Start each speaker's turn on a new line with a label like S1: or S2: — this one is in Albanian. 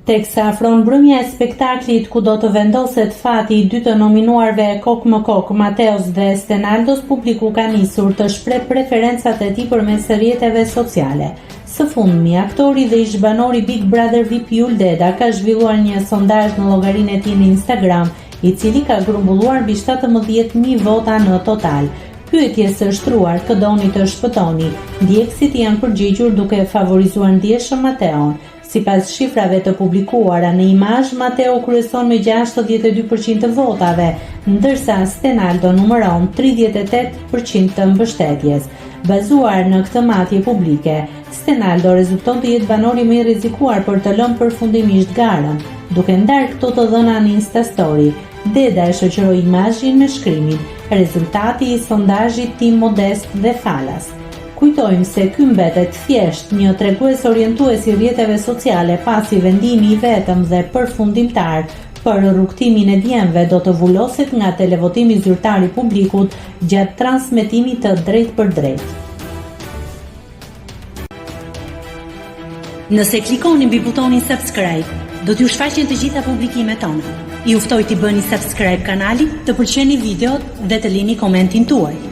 S1: Teksa afron mbrëmja e spektaklit ku do të vendoset fati i dy të nominuarve Kok më Kok, Mateos dhe Stenaldos, publiku ka nisur të shpreh preferencat e tij përmes rrjeteve sociale. Së fundmi, aktori dhe ish-banori Big Brother VIP Yul Deda ka zhvilluar një sondazh në llogarinë e tij në Instagram, i cili ka grumbulluar mbi 17.000 vota në total. Pyetjes së shtruar "Kë doni të shpëtoni?", ndjekësit janë përgjigjur duke favorizuar ndjeshëm Mateon. Sipas shifrave të publikuara në imazh, Mateo kryeson me 62% të votave, ndërsa Stenaldo numëron 38% të mbështetjes. Bazuar në këtë matje publike, Stenaldo rezulton të jetë banori më i rrezikuar për të lënë përfundimisht garën, duke ndarë këto të dhëna në Insta Story. Deda e shoqëroi imazhin me shkrimin: "Rezultati i sondazhit tim modest dhe falas." Kujtojmë se ky mbetet thjesht një tregues orientues i rrjeteve sociale, pasi vendimi i vetëm dhe përfundimtar për rrugtimin e djemve do të vuloset nga televotimi zyrtar i publikut gjatë transmetimit të drejtë për drejtë.
S2: Nëse klikoni mbi butonin subscribe, do t'ju shfaqen të gjitha publikimet tona. Ju ftoj t'i bëni subscribe kanalit, të pëlqeni videot dhe të lini komentin tuaj.